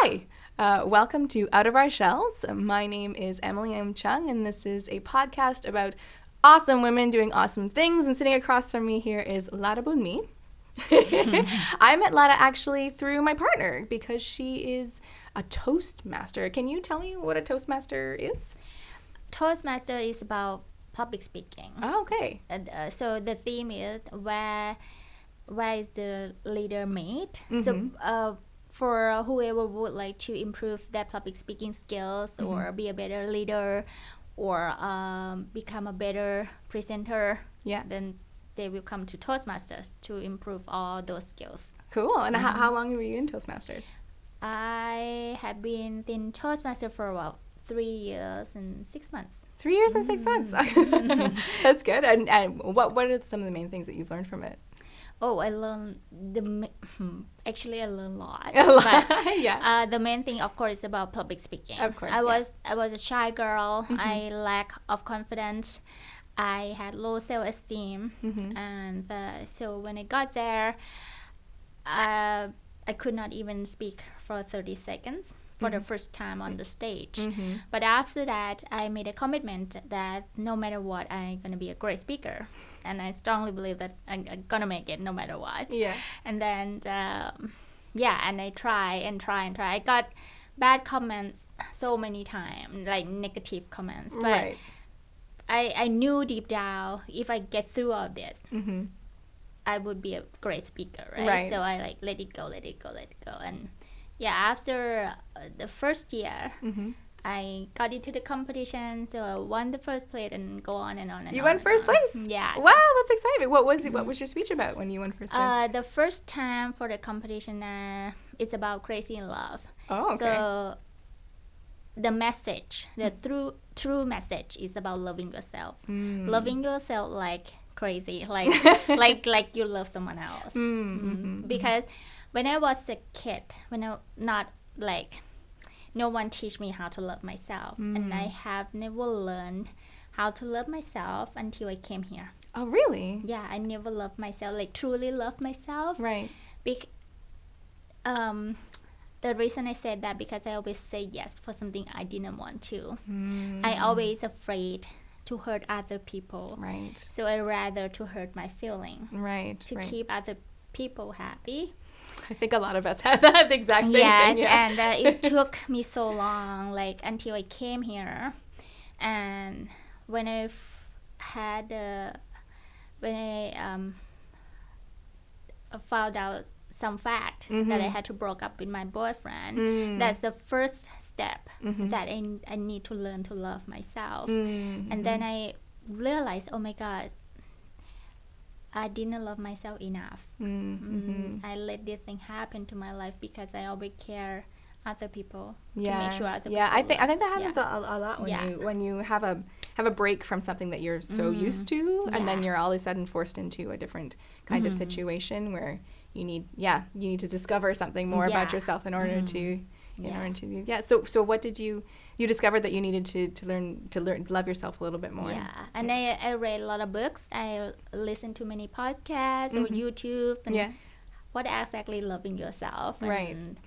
Hi, welcome to Out of Our Shells. My name is Emily M. Chung, and this is a podcast about awesome women doing awesome things. And sitting across from me here is Ladda Boonmee. I met Ladda actually through my partner because she is a Toastmaster. Can you tell me what a Toastmaster is? Toastmaster is about public speaking. Oh, okay. So the theme is where is the leader made? Mm-hmm. So for whoever would like to improve their public speaking skills Mm-hmm. or be a better leader or become a better presenter, then they will come to Toastmasters to improve all those skills. Cool. And how long were you in Toastmasters? I have been in Toastmaster for about 3 years and 6 months. 3 years and 6 months. That's good. And what are some of the main things that you've learned from it? Oh, I learned actually I learned a lot. A lot. But, Yeah. the main thing, of course, is about public speaking. Of course, I was a shy girl. Mm-hmm. I lack of confidence. I had low self-esteem, Mm-hmm. and so when I got there, I could not even speak for 30 seconds for the first time on the stage. Mm-hmm. But after that, I made a commitment that no matter what, I'm going to be a great speaker. And I strongly believe that I'm going to make it no matter what. Yeah. And then, and I try. I got bad comments so many times, like negative comments. But Right. I knew deep down, if I get through all this, Mm-hmm. I would be a great speaker, right? Right. So I let it go. And after the first year, Mm-hmm. I got into the competition, so I won the first place and go on and on and You on. won first place? Yes. Wow, that's exciting. What was it? What was your speech about when you won first place? The first time for the competition, it's about crazy in love. Oh, okay. So the message, the true message is about loving yourself. Loving yourself like crazy, like you love someone else. Because when I was a kid, no one teach me how to love myself, and I have never learned how to love myself until I came here. Oh, really? Yeah, I never loved myself, like truly love myself. Right. The reason I said that because I always say yes for something I didn't want to. I always afraid to hurt other people. Right. So I rather to hurt my feeling Right. to right. keep other people happy. I think a lot of us have that exact same Yes, thing. Yeah. and it took me so long, like until I came here, and when I found out some fact that I had to broke up with my boyfriend, that's the first step that I need to learn to love myself. And then I realized, oh my God, I didn't love myself enough. I let this thing happen to my life because I always care other people to make sure other people I think that love. happens a lot when you have a break from something that you're so used to, and then you're all of a sudden forced into a different kind of situation where you need to discover something more about yourself in order to So what did you discovered that you needed to learn to love yourself a little bit more? Yeah, and I read a lot of books. I listened to many podcasts or YouTube. And what exactly loving yourself? Right. And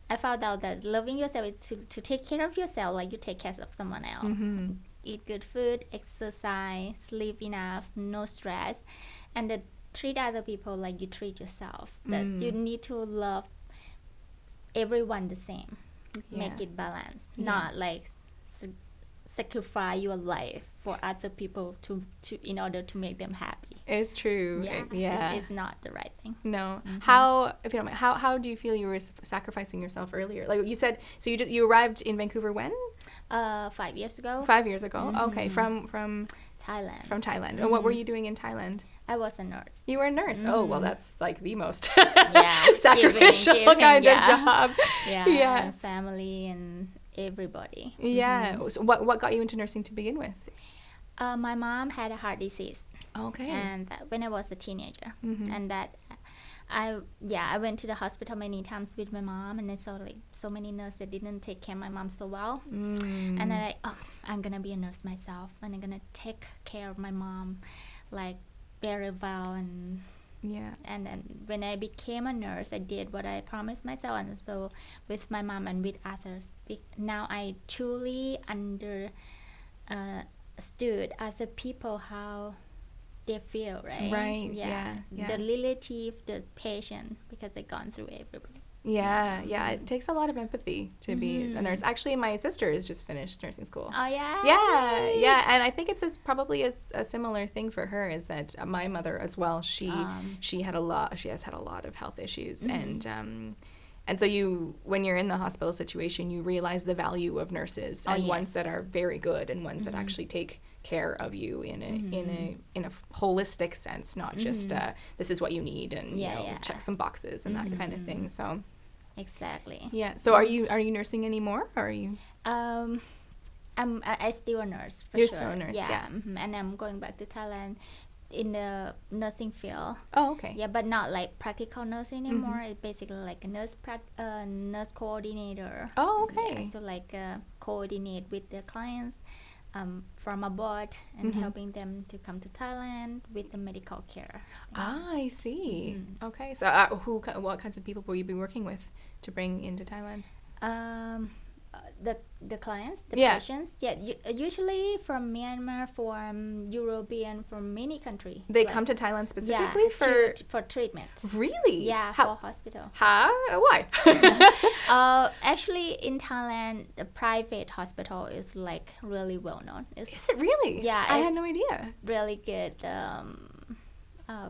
I found out that loving yourself is to take care of yourself like you take care of someone else. Eat good food, exercise, sleep enough, no stress, and then treat other people like you treat yourself. That you need to love everyone the same. Make it balanced, not like sacrifice your life for other people to in order to make them happy. It's true. It's not the right thing. No. How, if you don't mind, how do you feel you were sacrificing yourself earlier? Like you said, so you arrived in Vancouver when? 5 years ago. 5 years ago. Okay, from Thailand. From Thailand. And what were you doing in Thailand? I was a nurse. You were a nurse. Oh, well, that's like the most sacrificial giving, kind of job. Yeah. And family and everybody. Yeah. So what got you into nursing to begin with? My mom had a heart disease. Okay. And when I was a teenager, and that I went to the hospital many times with my mom, and I saw like so many nurses that didn't take care of my mom so well. And I'm gonna be a nurse myself, and I'm gonna take care of my mom like very well and Yeah. And then when I became a nurse, I did what I promised myself, and so with my mom and with others. Now I truly understood other people how they feel, right? Right. Yeah. The relative, the patient, because I've gone through everything. Yeah. It takes a lot of empathy to be a nurse. Actually, my sister has just finished nursing school. Oh, yeah? Yeah. And I think it's probably a similar thing for her, is that my mother as well, she has had a lot of health issues. And so when you're in the hospital situation, you realize the value of nurses, and ones that are very good, and ones that actually take care of you in a holistic sense, not just this is what you need, and check some boxes and that kind of thing. So exactly. Yeah. So are you nursing anymore, or are you? I still a nurse for You're sure. still a nurse, yeah. And I'm going back to Thailand in the nursing field. Oh, okay. Yeah, but not like practical nursing anymore. It's basically like a nurse coordinator. Oh, okay. Yeah, so like coordinate with the clients from abroad and helping them to come to Thailand with the medical care. Ah, I see. Okay. So what kinds of people will you be working with to bring into Thailand? The clients, the patients, usually from Myanmar, from European, from many countries. They come to Thailand specifically for treatment. Really? Yeah, for hospital. How? Why? Actually, in Thailand, the private hospital is like really well known. Is it really? Yeah, I had no idea. Really good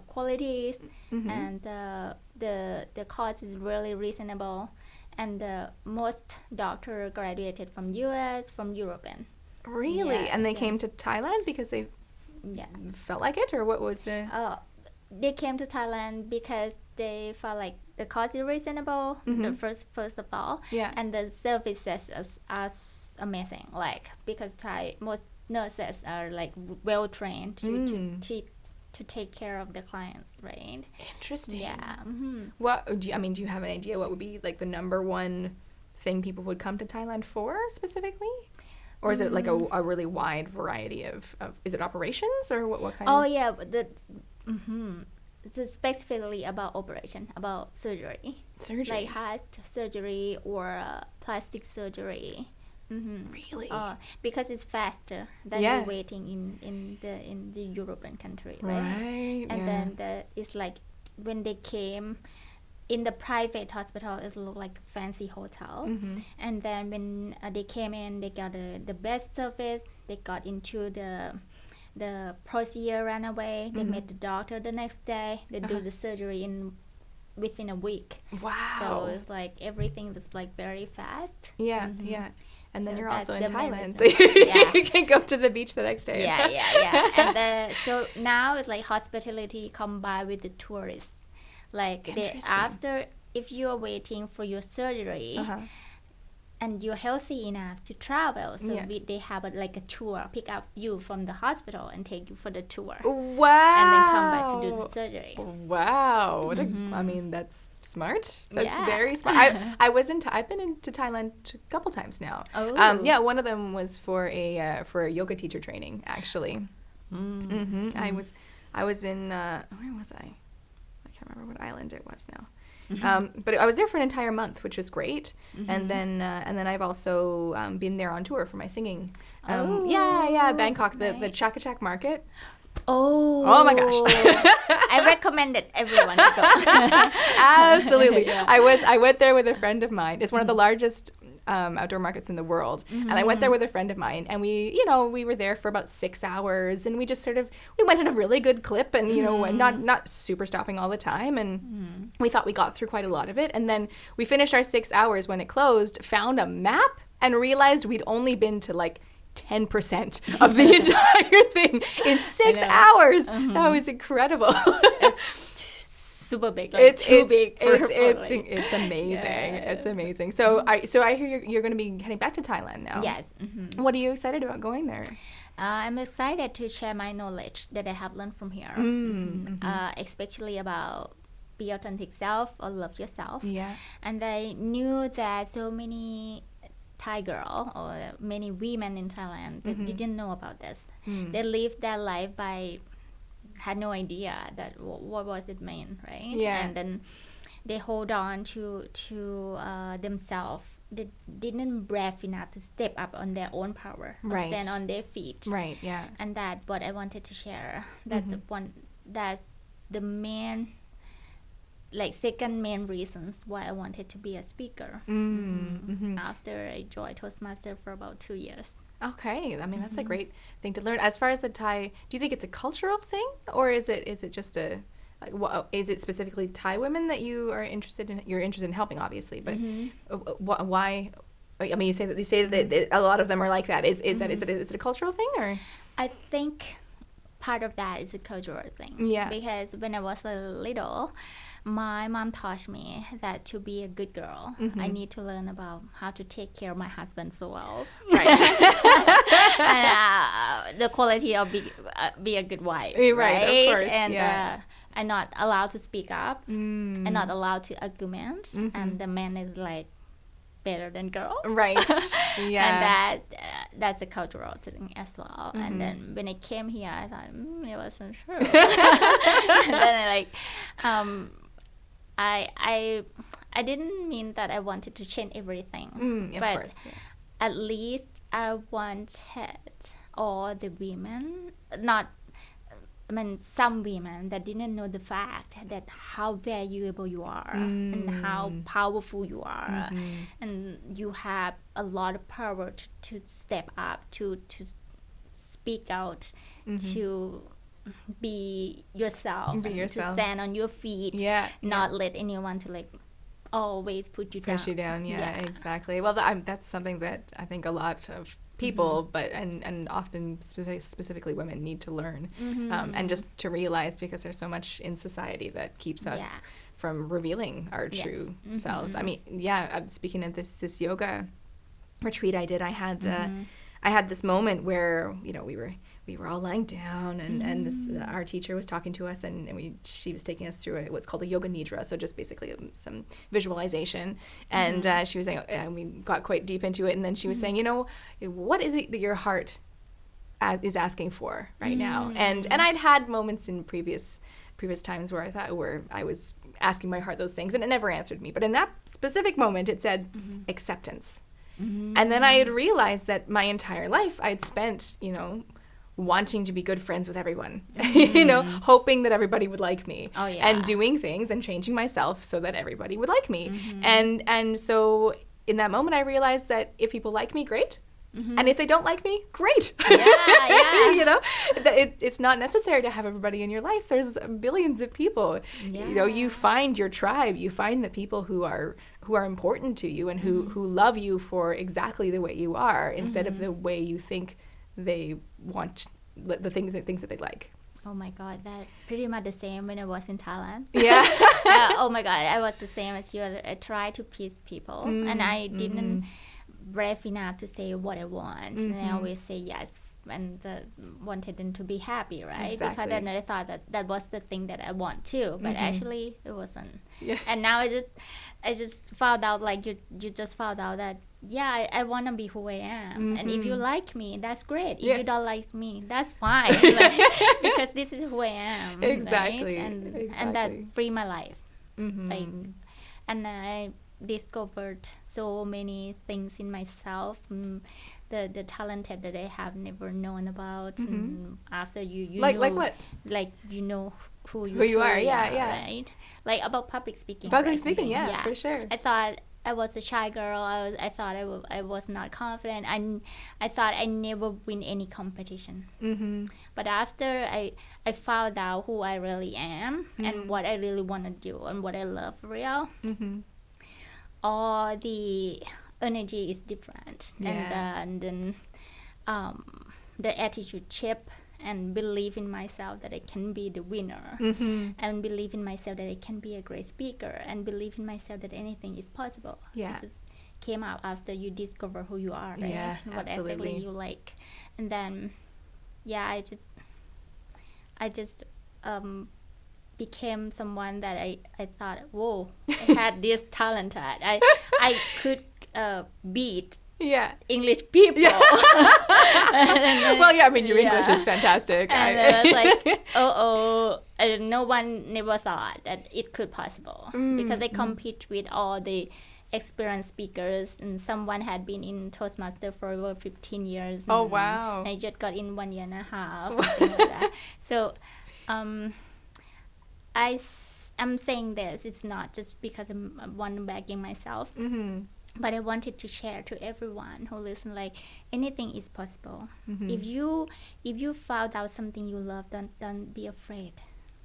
qualities, and the cost is really reasonable. And most doctor graduated from US, from European. Really? Yes, and they came to Thailand because they felt like it, or what was the? They came to Thailand because they felt like the cost is reasonable. The first of all, and the services are amazing. Like because most nurses are like well trained to take care of the clients, right? Interesting. Yeah. Do you have an idea what would be like the number one thing people would come to Thailand for specifically? Or is it like a really wide variety of is it operations, or what kind of? Oh, yeah. So specifically about operation, about surgery. Like heart surgery or plastic surgery. Really? Because it's faster than you're waiting in the European country, right? And then it's like when they came in the private hospital, it looked like a fancy hotel. And then when they came in, they got the best service. They got into the procedure ran away. They met the doctor the next day. They do the surgery within a week. Wow. So it's like everything was like very fast. Yeah. And then you're also in Thailand, so Yeah. you can go to the beach the next day. Yeah. And so now it's like hospitality combined with the tourists. Like if you are waiting for your surgery and you're healthy enough to travel, so they have like a tour, pick up you from the hospital and take you for the tour. Wow. And then come back to do the surgery. Wow. I mean, that's smart. That's very smart. I've been into Thailand a couple times now. Oh. One of them was for a yoga teacher training, actually. I was in where was I? I can't remember what island it was now. But I was there for an entire month, which was great. And then I've also been there on tour for my singing. Bangkok, the Chaka Chak market. Oh my gosh. I recommended everyone to go. Absolutely. I went there with a friend of mine. It's one of the largest outdoor markets in the world. And I went there with a friend of mine, and we were there for about 6 hours, and we just we went at a really good clip, and not super stopping all the time, and we thought we got through quite a lot of it. And then we finished our 6 hours when it closed, found a map, and realized we'd only been to like 10% of the entire thing in 6 hours. That was incredible. Super big, like too big. It's amazing. It's amazing. So I hear you're going to be heading back to Thailand now. Yes. What are you excited about going there? I'm excited to share my knowledge that I have learned from here, especially about be authentic self or love yourself. Yeah. And I knew that so many Thai girl or many women in Thailand that didn't know about this. They live their life by had no idea that what was it mean, right? Yeah. And then they hold on to themselves. They didn't brave enough to step up on their own power, or Right. stand on their feet. Right. Yeah. And that what I wanted to share. That's that's the main, like, second main reasons why I wanted to be a speaker. After I joined Toastmasters for about 2 years. Okay, I mean that's a great thing to learn. As far as the Thai, do you think it's a cultural thing, or is it just a, is it specifically Thai women that you are interested in? You're interested in helping, obviously, but why? I mean, you say that a lot of them are like that. Is it a cultural thing, or? I think part of that is a cultural thing. Yeah. Because when I was little, my mom taught me that to be a good girl, I need to learn about how to take care of my husband so well. Right. And the quality of be a good wife. Right, of course. And yeah. I'm not allowed to speak up. I'm not allowed to argument. And the man is like better than girl. Right. Yeah. And that's a cultural thing as well. And then when I came here, I thought it wasn't true. And then I didn't mean that I wanted to change everything, of but course, yeah. at least I wanted all the women, some women that didn't know the fact that how valuable you are and how powerful you are, and you have a lot of power to step up, to speak out, to be yourself, to stand on your feet, not let anyone to like always put you down. Push you down, yeah. Exactly. Well, that's something that I think a lot of people, but and often specifically women need to learn, and just to realize, because there's so much in society that keeps us from revealing our true selves. I mean, speaking of this yoga retreat I did, I had this moment where, you know, we were all lying down, and this our teacher was talking to us, and she was taking us through what's called a yoga nidra, so just basically some visualization, and she was saying, and we got quite deep into it, and then she was saying, you know, what is it that your heart is asking for right now? And I'd had moments in previous times where I was asking my heart those things, and it never answered me, but in that specific moment it said acceptance. And then I had realized that my entire life I'd spent, you know, wanting to be good friends with everyone, you know, hoping that everybody would like me, and doing things and changing myself so that everybody would like me. And so in that moment I realized that if people like me, great. And if they don't like me, great. You know, it's not necessary to have everybody in your life. There's billions of people. You know, you find your tribe. You find the people who are important to you and who love you for exactly the way you are, instead of the way you think they want the things that they like. Oh my God, that pretty much the same when I was in Thailand. Yeah. Oh my God, I was the same as you. I tried to please people, and I didn't brave enough to say what I want. And I always say yes, and wanted them to be happy, right? Exactly. Because then I thought that was the thing that I want too, but actually it wasn't. Yeah. And now I just found out, like you just found out that I want to be who I am, and if you like me, that's great. If you don't like me, that's fine, like, because this is who I am. Exactly. Right? And that free my life. Like, and I discovered so many things in myself, the talented that I have never known about. And after you like know, what? Like, you know who you are, right? Like about public speaking. For sure. I thought I was a shy girl. I thought I was not confident. I thought I never win any competition. But after I found out who I really am and what I really want to do and what I love for real, all the energy is different. And then the attitude shift, and believe in myself that I can be the winner, and believe in myself that I can be a great speaker, and believe in myself that anything is possible. It just came out after you discover who you are, right? Yeah, what exactly you like. And then I just became someone that I thought, whoa, I had this talent at. I could beat Yeah. English people. Yeah. Well, yeah, I mean, your English is fantastic. And I was like, no one never thought that it could possible because I compete with all the experienced speakers, and someone had been in Toastmasters for over 15 years. Oh, wow. I just got in 1 year and a half. Something like that. So I'm saying this, it's not just because I'm one bagging myself. But I wanted to share to everyone who listen, like, anything is possible. If you found out something you love, don't be afraid.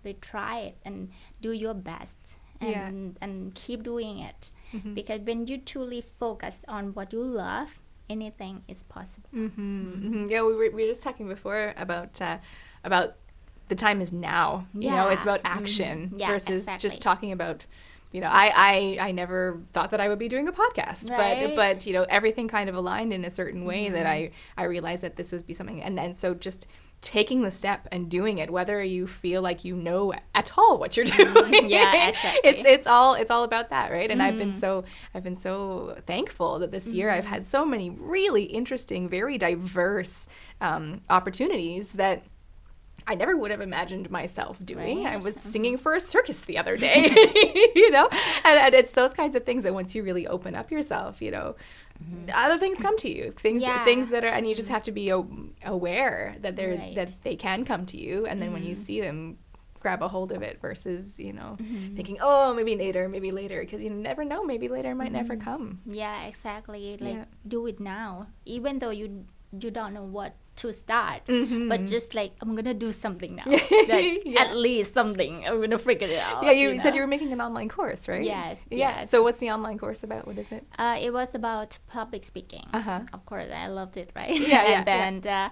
Like, try it and do your best and keep doing it. Because when you truly focus on what you love, anything is possible. Yeah, we were just talking before about the time is now. You know, it's about action versus just talking about. You know, I never thought that I would be doing a podcast, but you know, everything kind of aligned in a certain way that I realized that this would be something, and so just taking the step and doing it, whether you feel like you know at all what you're doing. Exactly. it's all about that, right? And I've been so thankful that this year I've had so many really interesting, very diverse opportunities that I never would have imagined myself doing. I was singing for a circus the other day, you know, and it's those kinds of things that once you really open up yourself, you know, other things come to you, things that are, and you just have to be aware that that they can come to you, and then when you see them, grab a hold of it versus, you know, thinking, oh, maybe later, because you never know, maybe later might never come. Yeah, exactly. Like, do it now, even though you don't know what to start, but just like, I'm gonna do something now. Like, at least something. I'm gonna figure it out. Yeah, you said you were making an online course, right? Yes. So what's the online course about? What is it? It was about public speaking. Of course, I loved it, right? And then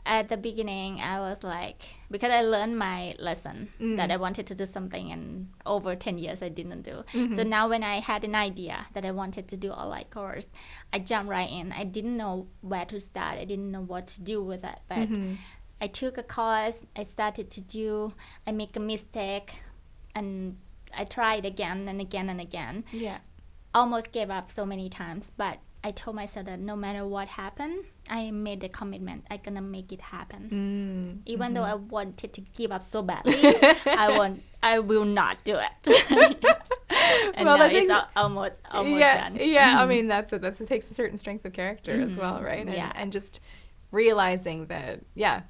at the beginning, I was like, because I learned my lesson that I wanted to do something, and over 10 years I didn't do. So now when I had an idea that I wanted to do online course, I jumped right in. I didn't know where to start. I didn't know what to do with it. But I took a course. I started to do. I make a mistake, and I tried again and again and again. Yeah. Almost gave up so many times, but I told myself that no matter what happened, I made a commitment. I'm gonna make it happen. Even though I wanted to give up so badly, I will not do it. And well, now it's almost done. Yeah. I mean, it takes a certain strength of character as well, right? And just realizing that,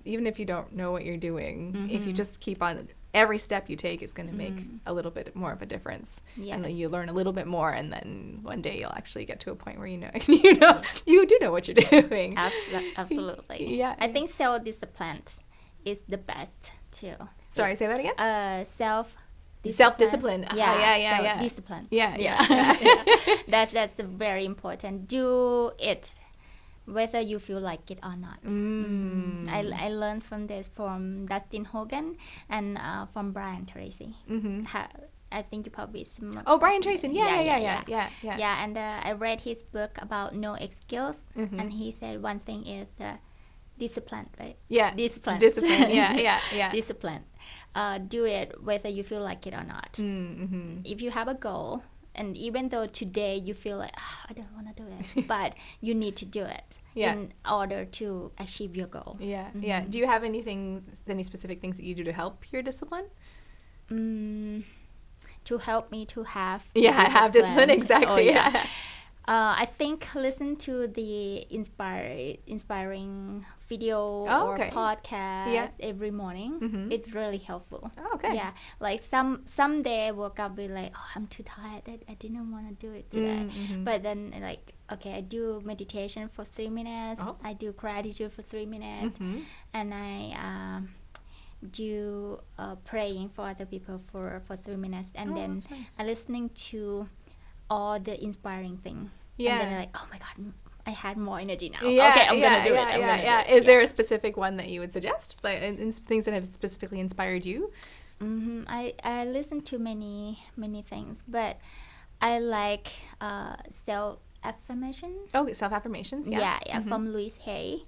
even if you don't know what you're doing, if you just keep on. Every step you take is going to make a little bit more of a difference, and then you learn a little bit more, and then one day you'll actually get to a point where you do know what you're doing. Absolutely. Yeah. I think self-discipline is the best too. Sorry, say that again. Self-discipline. Yeah. Discipline. Yeah. That's very important. Do it whether you feel like it or not. I learned from this from Dustin Hogan and from Brian Tracy. I think you probably Brian Tracy. Yeah. And I read his book about no excuse, and he said one thing is discipline, right? Yeah. Discipline. Yeah. Discipline. Do it whether you feel like it or not. If you have a goal, and even though today you feel like, I don't want to do it, but you need to do it in order to achieve your goal. Yeah. Do you have any specific things that you do to help your discipline? To help me to have have discipline, exactly. I think listen to the inspiring video or podcast every morning. It's really helpful. Yeah, like some day I woke up with like, I'm too tired. I didn't want to do it today. But then like, I do meditation for 3 minutes. I do gratitude for 3 minutes, and I do praying for other people for 3 minutes, and then nice. I'm listening to all the inspiring thing. And then I'm like, oh my God, I had more energy now. I'm gonna do it. Is there a specific one that you would suggest, like things that have specifically inspired you? I listen to many things, but I like self-affirmation. Self-affirmations. From Louise Hay.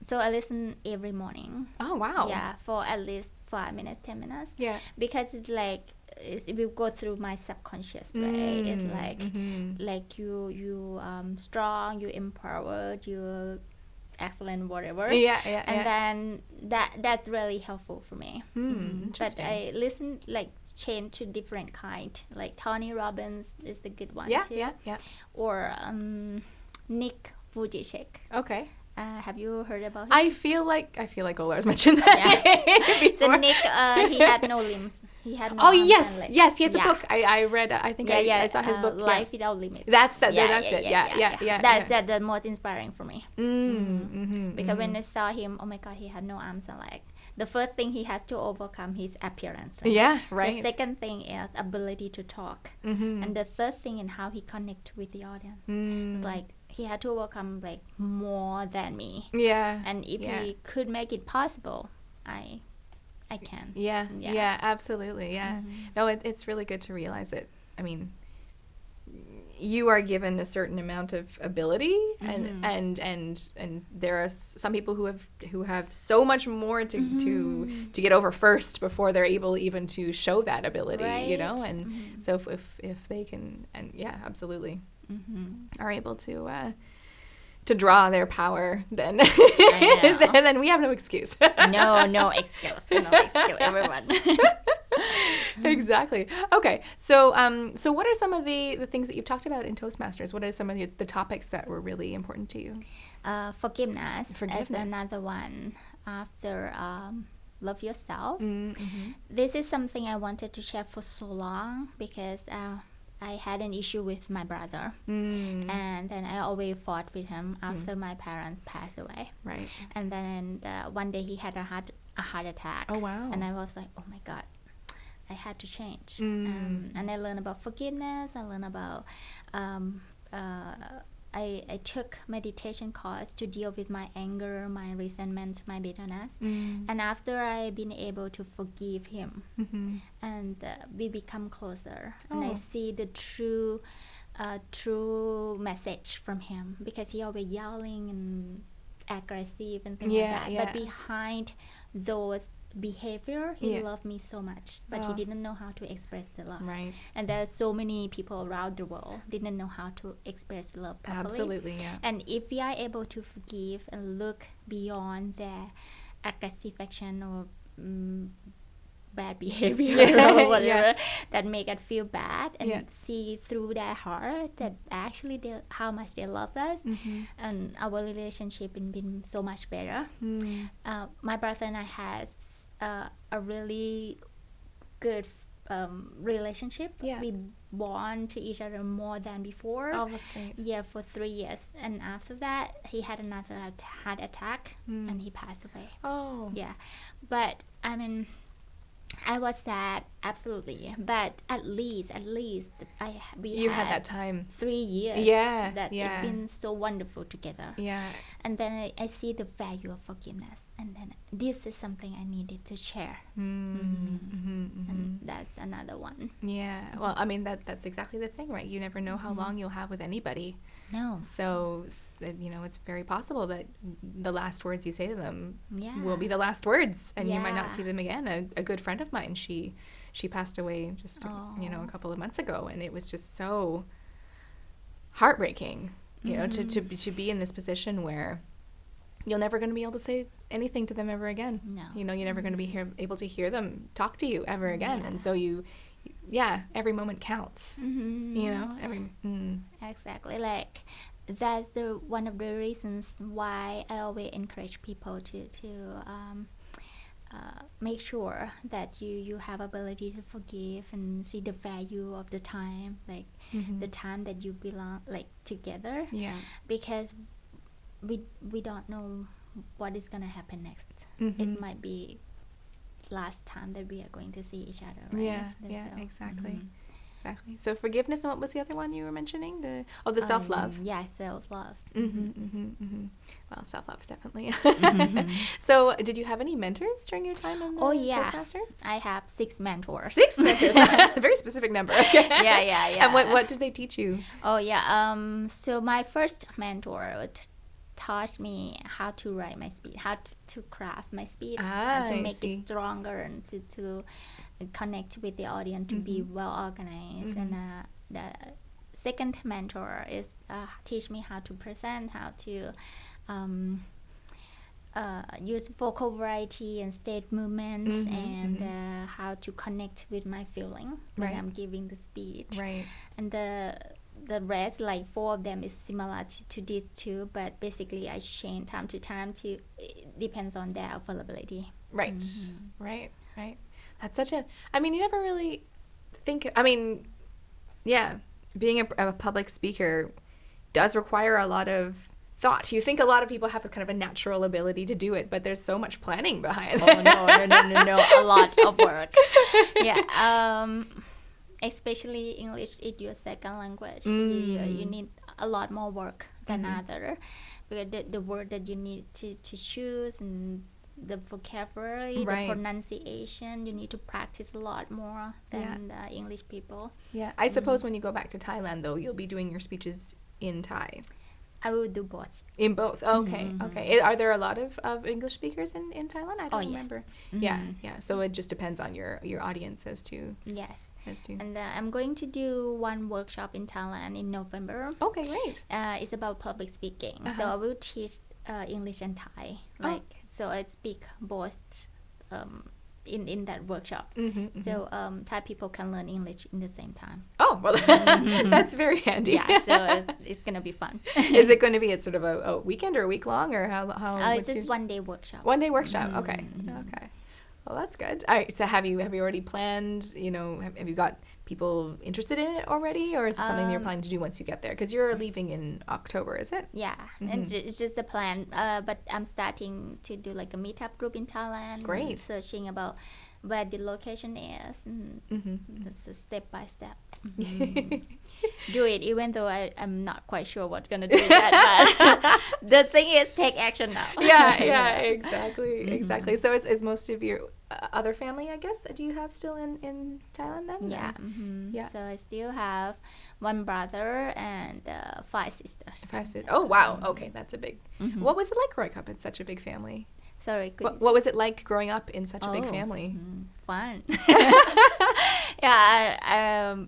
So I listen every morning. Oh wow. Yeah, for at least 5 minutes, 10 minutes. Yeah. Because it's like it will go through my subconscious, right? It's like you strong, you empowered, you excellent, whatever. And then that's really helpful for me. But I listen, like, change to different kind, like Tony Robbins is the good one too. Or Nick Vujicic. Okay. Have you heard about him? I feel like Ola's mentioned that. So Nick, he had no limbs. He had no arms yes, and legs. yes. He has a book. I read. I think I saw his book. Life Without Limits. That's it. Yeah. That's the most inspiring for me. Because when I saw him, oh my God, he had no arms and legs. The first thing he has to overcome his appearance. Right? Yeah, right. The second thing is ability to talk, and the third thing is how he connect with the audience. It's like he had to overcome like more than me. Yeah. And if he could make it possible, I can. Yeah, absolutely. Yeah. No, it's really good to realize that. I mean, you are given a certain amount of ability, and there are some people who have so much more to get over first before they're able even to show that ability, you know. And so if they can, and absolutely, are able to draw their power, then then we have no excuse. no excuse, everyone. Exactly. Okay. So what are some of the things that you've talked about in Toastmasters? What are some of the topics that were really important to you? Forgiveness is another one. After love yourself. This is something I wanted to share for so long because I had an issue with my brother, and then I always fought with him after my parents passed away. Right. And then one day he had a heart attack. Oh wow! And I was like, oh my God, I had to change. And I learned about forgiveness. I learned about I took meditation course to deal with my anger, my resentment, my bitterness. And after I've been able to forgive him, and we become closer, and I see the true message from him, because he always yelling and aggressive and things like that. But behind those behavior, he loved me so much, but he didn't know how to express the love. Right. And there are so many people around the world didn't know how to express love properly. Absolutely, yeah. And if we are able to forgive and look beyond their aggressive action or bad behavior or whatever that make us feel bad, and see through their heart that actually how much they love us, and our relationship has been so much better. My brother and I had a really good relationship. We bond to each other more than before. Oh, that's great. For 3 years, and after that he had another heart attack and he passed away. But I mean, I was sad, absolutely, but at least we had that time, 3 years. That it's been so wonderful together. And then I see the value of forgiveness, and then this is something I needed to share. And that's another one. Well, I mean, that's exactly the thing, right? You never know how long you'll have with anybody. No. So, you know, it's very possible that the last words you say to them will be the last words, and you might not see them again. A good friend of mine, she passed away just a couple of months ago, and it was just so heartbreaking, you know, to be in this position where you're never going to be able to say anything to them ever again. No. You know, you're never going to be able to hear them talk to you ever again, and so every moment counts. You know, Exactly. Like, that's one of the reasons why I always encourage people to make sure that you have ability to forgive and see the value of the time, like the time that you belong, like, together. Because we don't know what is gonna happen next. It might be last time that we are going to see each other, right? Exactly. So forgiveness, and what was the other one you were mentioning? The self-love. Self-love. Well, self-love, definitely. So did you have any mentors during your time in the Toastmasters? I have 6 mentors. 6 mentors. A very specific number. And what did they teach you? So my first mentor, taught me how to write my speech, how to craft my speech, Ah, and to I make see. it stronger and to connect with the audience, to be well organized. And the second mentor is teach me how to present, how to use vocal variety and stage movements, and how to connect with my feeling when Right. I'm giving the speech. Right. And the rest, like 4 of them, is similar to these 2, but basically I change time to time. It depends on their availability. Right. Right. Right. That's such a. I mean, you never really think. I mean, yeah, being a public speaker does require a lot of thought. You think a lot of people have a kind of a natural ability to do it, but there's so much planning behind it. Oh no, a lot of work. Yeah. Especially English is your second language. You need a lot more work than other, because the word that you need to choose, and the vocabulary, Right. the pronunciation, you need to practice a lot more than the English people. Yeah. I suppose when you go back to Thailand, though, you'll be doing your speeches in Thai. I will do both. In both. Okay. Okay. Are there a lot of English speakers in Thailand? I don't yes. remember. Yeah. Yeah. So it just depends on your audience as to. Yes. And And I'm going to do one workshop in Thailand in November. okay, great. It's about public speaking. So I will teach English and Thai. So I speak both in that workshop. So Thai people can learn English in the same time. Oh, well, that's very handy. Yeah, so it's gonna be fun. Is it going to be at sort of a weekend or a week long, or how? It's just 1 day workshop. 1 day workshop. Okay. Okay. Well, that's good. All right. So have you already planned? Have you got people interested in it already, or is it something you're planning to do once you get there? Because you're leaving in October, is it? Yeah, and it's just a plan. But I'm starting to do like a meetup group in Thailand. Great. Searching about where the location is. That's a step by step. Do it, even though I'm not quite sure what's gonna do that. But the thing is, take action now. Yeah. Exactly. So is most of your other family, I guess, do you have still in Thailand then? Yeah. Yeah. So I still have 1 brother and 5 sisters. 5 sisters. Oh wow. Okay, that's a big. What was it like growing up in such a big family? Sorry. What was it like growing up in such a big family? Fun. Yeah.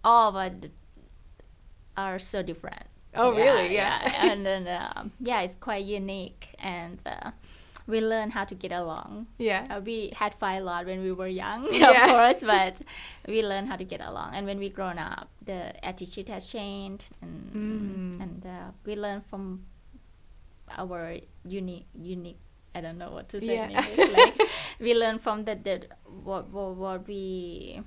All of us are so different. Oh, really? Yeah. And then it's quite unique, and we learn how to get along. Yeah. We had fight a lot when we were young, Yeah. of course, but we learn how to get along. And when we grown up, the attitude has changed, and we learn from our unique. I don't know what to say in English. Like, we learn from what we.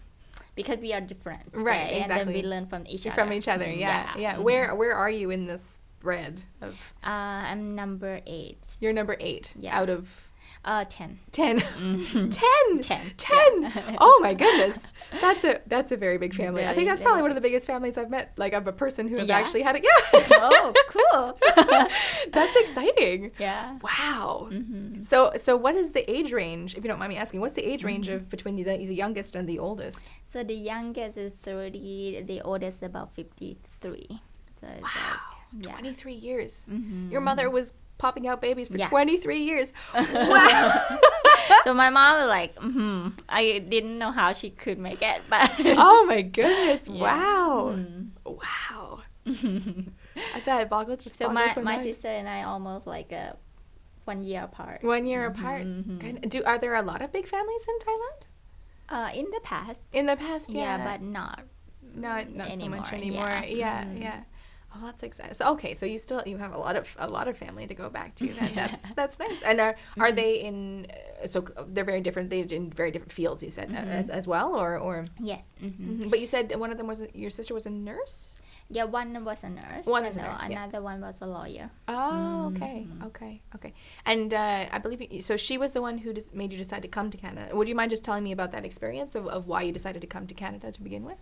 Because we are different, right? Exactly. And then we learn from each other. From each other, yeah. Where are you in this spread of? I'm number 8. You're number 8 out of 10. 10. 10. 10. Oh my goodness, that's a very big family. Very, I think that's probably one of the biggest families I've met. Like, of a person who has actually had it. Yeah. Oh, cool. That's exciting. Yeah. Wow. So what is the age range, if you don't mind me asking? What's the age range of between the youngest and the oldest? So the youngest is 30. The oldest about 53. So it's wow. 23 years. Your mother was popping out babies for 23 years. Wow. So my mom was like, I didn't know how she could make it, but oh my goodness. Yeah. Wow. Wow. That boggles just so boggles my mind. sister and I almost like 1 year apart. 1 year apart. Are there a lot of big families in Thailand? In the past. In the past, yeah. But not so anymore. much anymore. Yeah. Oh, that's exciting. So so you have a lot of family to go back to. That's nice. And are they in? So they're very different. They're in very different fields. You said as well, or yes. But you said one of them your sister was a nurse. Yeah, one was a nurse. One is a nurse. Another one was a lawyer. Oh, okay. And I believe so. She was the one who made you decide to come to Canada. Would you mind just telling me about that experience of why you decided to come to Canada to begin with?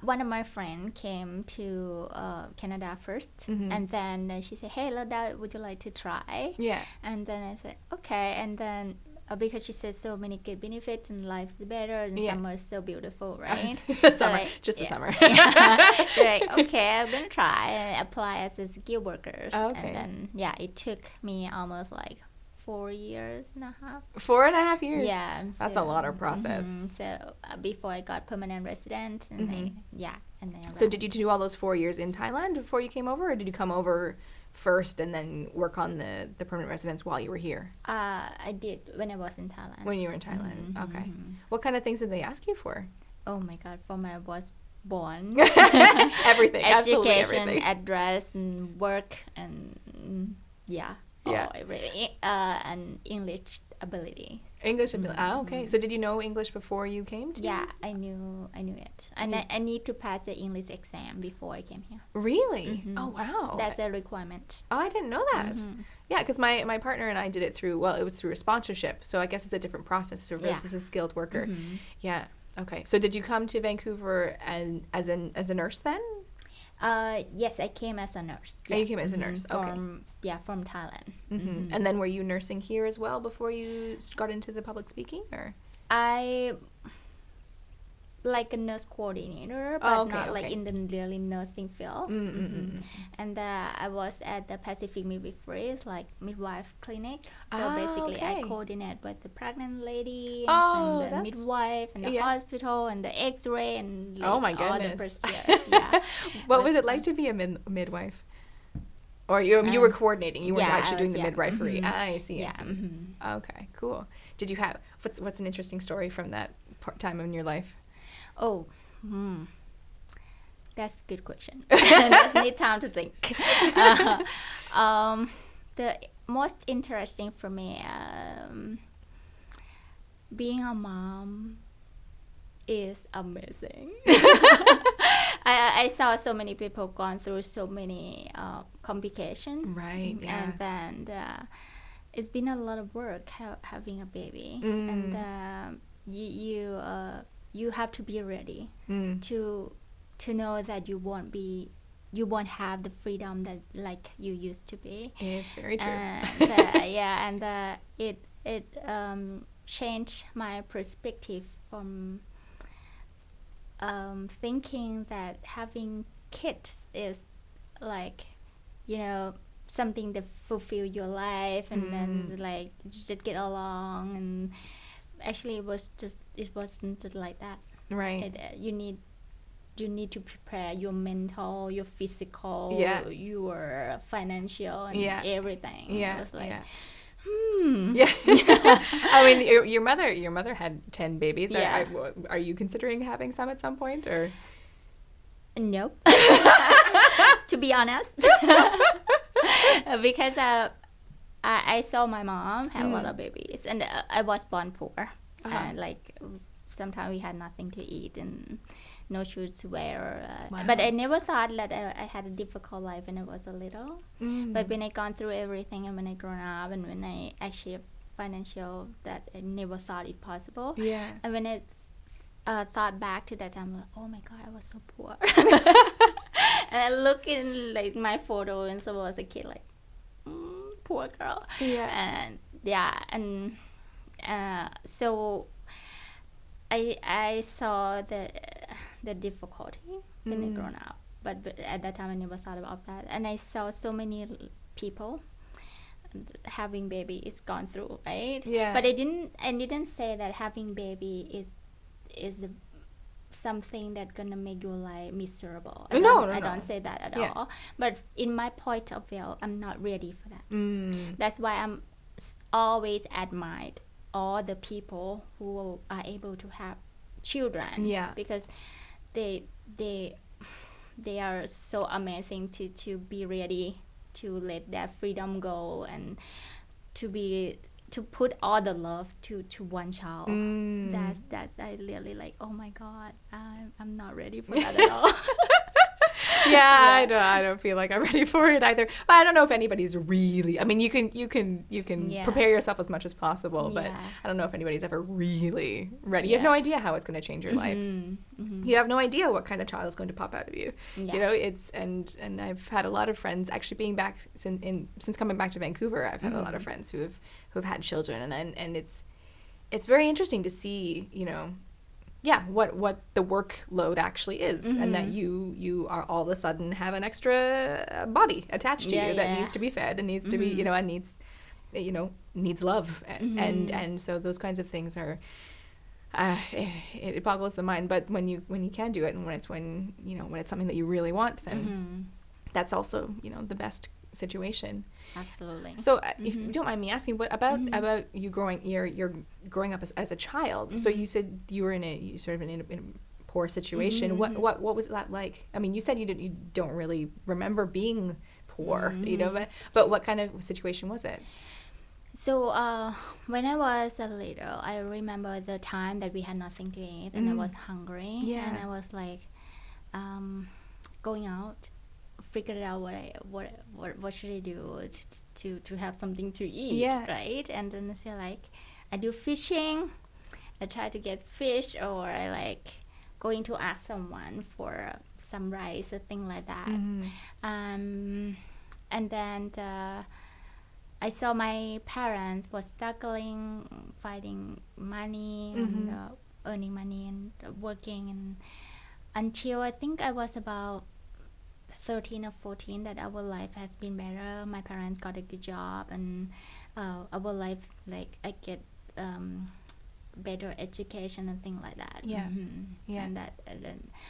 One of my friends came to Canada first, and then she said, "Hey, Ladda, would you like to try?" Yeah. And then I said, "Okay." And then because she says so many good benefits and life's better and summer is so beautiful, right? Summer, just the summer. So like, okay, I'm gonna try and apply as a skill worker. Okay. And then it took me almost like 4 years and a half. 4.5 years. Yeah, that's a lot of process. So before I got permanent resident, and and then. So did you do all those 4 years in Thailand before you came over, or did you come over first and then work on the permanent residence while you were here? I did when I was in Thailand. When you were in Thailand, okay. What kind of things did they ask you for? Oh my God! From when I was born, everything, absolutely education, everything. address, and work, and everything, and English ability. English ability. Okay. So did you know English before you came to? Yeah, I knew it, and I need to pass the English exam before I came here. Really? Oh wow. That's a requirement. Oh, I didn't know that. Yeah, because my partner and I did it through. Well, it was through a sponsorship, so I guess it's a different process versus a skilled worker. Yeah. Okay. So did you come to Vancouver as a nurse then? Yes, I came as a nurse. Yeah. Oh, you came as a nurse. Okay. From Thailand. And then were you nursing here as well before you got into the public speaking, or? I like a nurse coordinator, but not like in the really nursing field. And I was at the Pacific Midwifery, like midwife clinic. So basically, I coordinate with the pregnant lady and the midwife and the hospital and the X-ray and like, oh my goodness, all the procedure. What was it like to be a midwife? Or you were coordinating? You weren't actually doing the midwifery. I see. I see. Okay, cool. Did you have what's an interesting story from that time in your life? Oh, that's a good question. Just need time to think. The most interesting for me, being a mom is amazing. I saw so many people gone through so many complications. Right, yeah. And then it's been a lot of work having a baby. And you have to be ready to know that you won't have the freedom that like you used to be. It's very true. And it changed my perspective from thinking that having kids is like, something that fulfill your life and then it's like just get along, and actually it wasn't like that. Right. You need to prepare your mental, your physical, your financial, and everything. Yeah. It was like, Yeah. I mean, your mother had 10 babies. Yeah. Are you considering having some at some point, or? Nope. To be honest, because I saw my mom have a lot of babies, and I was born poor, and like sometimes we had nothing to eat and no shoes to wear. But I never thought that I had a difficult life when I was a little. But when I gone through everything, and when I grown up, and when I achieved financial that I never thought it possible. Yeah. And when I thought back to that time, like, oh my God, I was so poor. And I look in like my photo and so I was a kid, like, poor girl. Yeah. And so I saw the difficulty when I grown up, but at that time I never thought about that, and I saw so many people having baby is gone through, right? Yeah. But I didn't say that having baby is the something that gonna make your life miserable. I don't say that at all. But in my point of view, I'm not ready for that. That's why I'm always admired all the people who are able to have children. Yeah. Because they are so amazing to be ready to let that freedom go and to put all the love to one child. That's I really like, oh my God, I'm not ready for that at all. I don't feel like I'm ready for it either. But I don't know if anybody's really. I mean, you can prepare yourself as much as possible, but I don't know if anybody's ever really ready. You have no idea how it's going to change your life. You have no idea what kind of child is going to pop out of you. You know, it's and I've had a lot of friends actually being back since coming back to Vancouver. I've had a lot of friends who have had children, and it's very interesting to see, what the workload actually is, and that you are all of a sudden have an extra body attached to you that needs to be fed and needs to be, and needs love, and so those kinds of things are. It boggles the mind, but when you can do it, and when it's something that you really want, then that's also the best situation. Absolutely. So if you don't mind me asking, what about you you're growing up as a child? So you said you were in a poor situation. What was that like? I mean, you said you don't really remember being poor, but what kind of situation was it? So when I was a little, I remember the time that we had nothing to eat, and I was hungry, and I was like going out, figured out what should I do to have something to eat, right? And then I say like, I do fishing, I try to get fish, or I like going to ask someone for some rice or thing like that. And then I saw my parents was struggling, finding money, and earning money and working, and until I think I was about 13 or 14 that our life has been better. My parents got a good job, and our life, like, I get better education and things like that.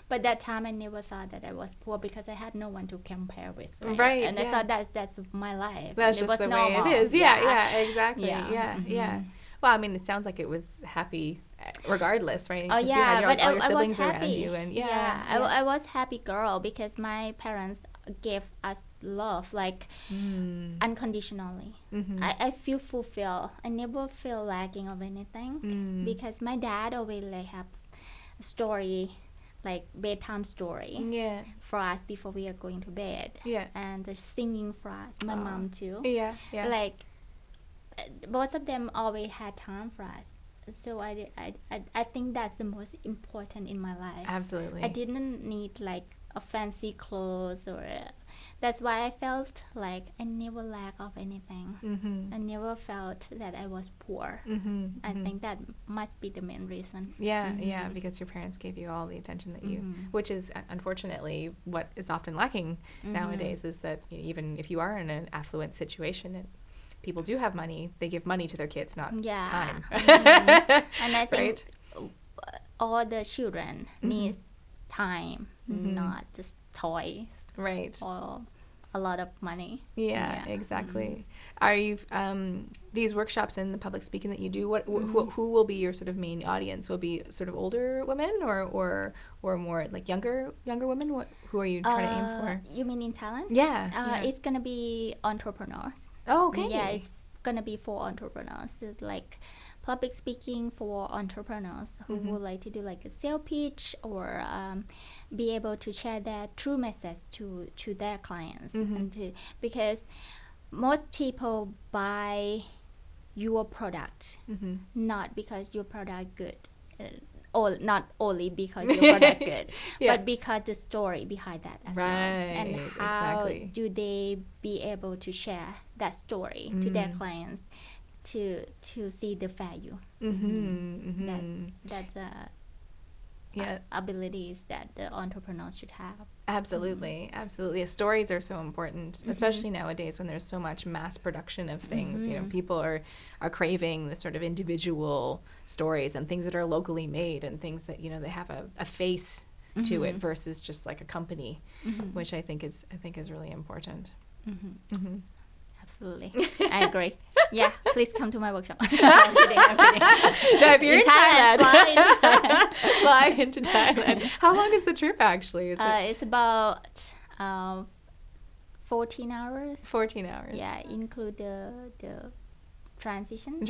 But that time I never thought that I was poor, because I had no one to compare with, right? And I thought that's my life. That's just the normal way it is. Exactly. Well, I mean, it sounds like it was happy regardless, right? Oh, you had but all your I siblings was happy. around you, and I was happy girl, because my parents gave us love, like unconditionally. I feel fulfilled. I never feel lacking of anything, because my dad always like have a story, like bedtime stories for us before we are going to bed, and the singing for us. My mom too. Like both of them always had time for us. So I think that's the most important in my life. Absolutely. I didn't need like a fancy clothes, or that's why I felt like I never lack of anything. I never felt that I was poor. I think that must be the main reason. Because your parents gave you all the attention that you, which is unfortunately what is often lacking nowadays, is that even if you are in an affluent situation, people do have money, they give money to their kids, not time. And I think all the children need time, not just toys, right? Or a lot of money. Exactly. Are you these workshops and the public speaking that you do, who will be your sort of main audience? Will be sort of older women, or more like younger women? Who are you trying to aim for? You mean in Thailand? It's gonna be entrepreneurs. Oh, okay. It's gonna be for entrepreneurs. It's like public speaking for entrepreneurs who would like to do like a sales pitch, or be able to share their true message to their clients, and because most people buy your product not because your product good, or not only because your product good, but because the story behind that as well, and how do they be able to share that story to their clients to see the value. That's abilities that the entrepreneurs should have. Absolutely. Stories are so important, especially nowadays when there's so much mass production of things. People are craving the sort of individual stories and things that are locally made, and things that they have a face to it, versus just like a company, which I think is really important. Absolutely. I agree. Please come to my workshop. I'm kidding. No, if you're in Thailand, fly into Thailand. How long is the trip actually? It's about 14 hours. 14 hours. Include the transitions.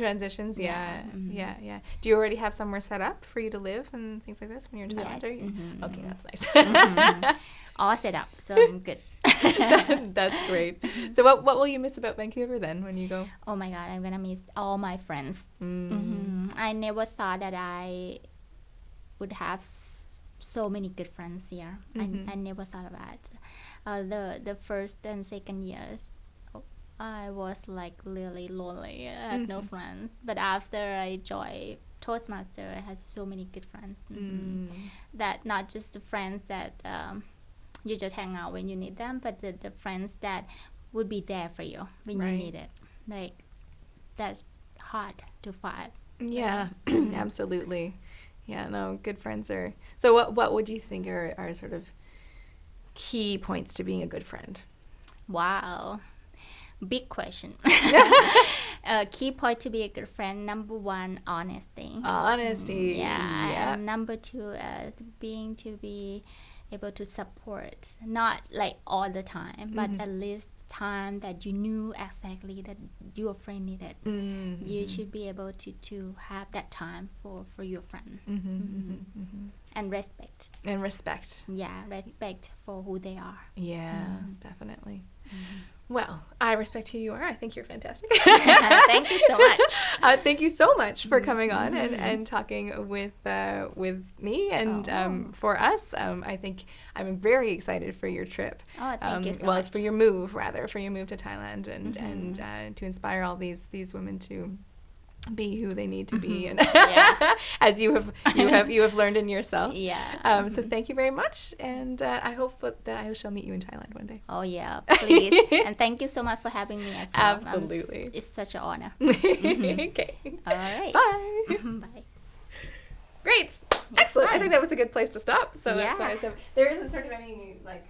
Do you already have somewhere set up for you to live and things like this when you're in Thailand? Yes. Okay, that's nice. All set up, so I'm good. That's great. So what will you miss about Vancouver then when you go? Oh my God, I'm gonna miss all my friends. I never thought that I would have so many good friends here. I never thought of that. The first and second years I was like really lonely. I had no friends. But after I joined Toastmaster, I had so many good friends. That not just the friends that you just hang out when you need them, but the friends that would be there for you when you need it. Like, that's hard to find. Yeah, absolutely. Yeah, no, good friends are... So what would you think are sort of key points to being a good friend? Wow. Big question. Key point to be a good friend, number one, honesty. Honesty. Yeah. And number two, being to be able to support, not like all the time, but at least time that you knew exactly that your friend needed. You should be able to have that time for your friend. And respect. And respect. Yeah, respect for who they are. Yeah, definitely. Well, I respect who you are. I think you're fantastic. Thank you so much. Thank you so much for coming on and talking with me and for us. I think I'm very excited for your trip. Oh, thank you so well, much. it's for your move to Thailand and to inspire all these women to be who they need to be, and as you have learned in yourself. Yeah. So thank you very much, and I hope that I shall meet you in Thailand one day. Oh yeah, please. And thank you so much for having me as well. Absolutely. It's such an honor. Okay. All right. Bye. Bye. Great. Excellent. I think that was a good place to stop. So that's Yeah. why I said there isn't sort of any like